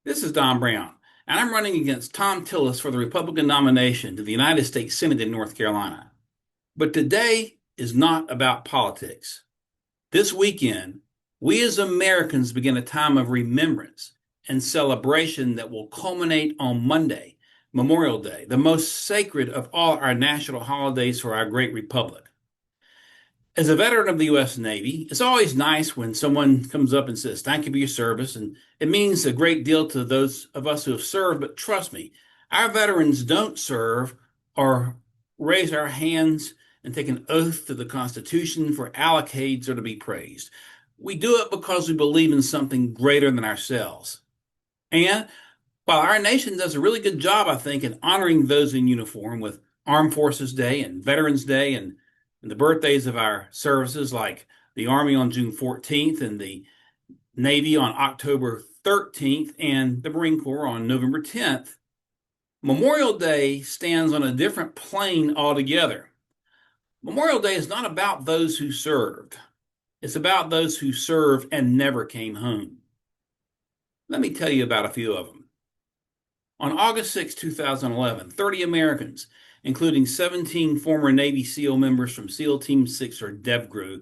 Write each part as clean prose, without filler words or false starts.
This is Don Brown, and I'm running against Thom Tillis for the Republican nomination to the United States Senate in North Carolina. But today is not about politics. This weekend, we as Americans begin a time of remembrance and celebration that will culminate on Monday, Memorial Day, the most sacred of all our national holidays for our great republic. As a veteran of the U.S. Navy, it's always nice when someone comes up and says, "Thank you for your service." And it means a great deal to those of us who have served. But trust me, our veterans don't serve or raise our hands and take an oath to the Constitution for allocades or to be praised. We do it because we believe in something greater than ourselves. And while our nation does a really good job, I think, in honoring those in uniform with Armed Forces Day and Veterans Day and the birthdays of our services, like the Army on June 14th and the Navy on October 13th and the Marine Corps on November 10th, Memorial Day stands on a different plane altogether. Memorial Day is not about those who served. It's about those who served and never came home. Let me tell you about a few of them. On August 6, 2011, 30 Americans, including 17 former Navy SEAL members from SEAL Team 6 or DEVGRU,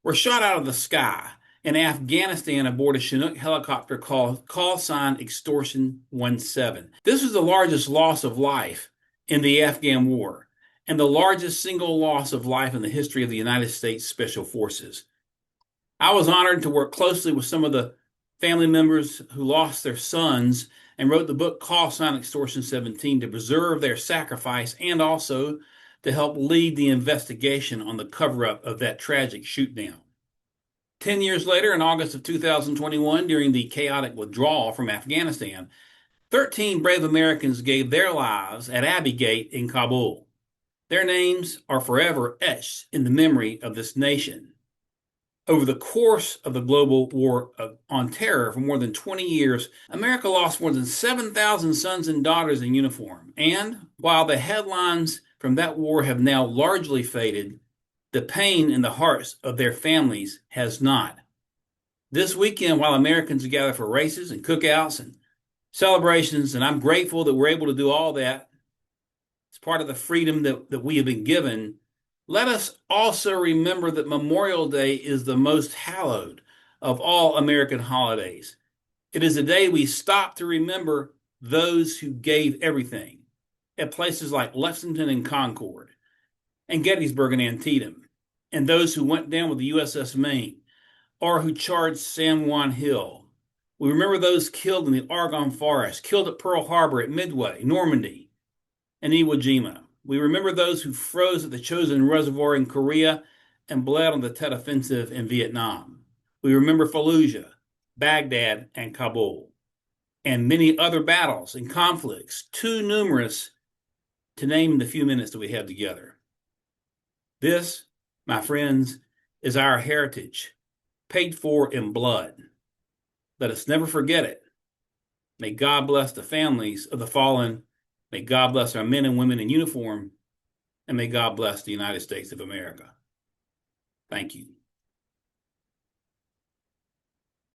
were shot out of the sky in Afghanistan aboard a Chinook helicopter called call sign Extortion 17. This was the largest loss of life in the Afghan war and the largest single loss of life in the history of the United States Special Forces. I was honored to work closely with some of the family members who lost their sons and wrote the book Call Sign Extortion 17 to preserve their sacrifice and also to help lead the investigation on the cover-up of that tragic shoot-down. 10 years later, in August of 2021, during the chaotic withdrawal from Afghanistan, 13 brave Americans gave their lives at Abbey Gate in Kabul. Their names are forever etched in the memory of this nation. Over the course of the global war on terror for more than 20 years, America lost more than 7,000 sons and daughters in uniform. And while the headlines from that war have now largely faded, the pain in the hearts of their families has not. This weekend, while Americans gather for races and cookouts and celebrations, and I'm grateful that we're able to do all that, it's part of the freedom that we have been given. Let us also remember that Memorial Day is the most hallowed of all American holidays. It is a day we stop to remember those who gave everything at places like Lexington and Concord, and Gettysburg and Antietam, and those who went down with the USS Maine, or who charged San Juan Hill. We remember those killed in the Argonne Forest, killed at Pearl Harbor, at Midway, Normandy, and Iwo Jima. We remember those who froze at the Chosin Reservoir in Korea and bled on the Tet Offensive in Vietnam. We remember Fallujah, Baghdad, and Kabul, and many other battles and conflicts, too numerous to name in the few minutes that we have together. This, my friends, is our heritage, paid for in blood. Let us never forget it. May God bless the families of the fallen. May God bless our men and women in uniform, and may God bless the United States of America. Thank you.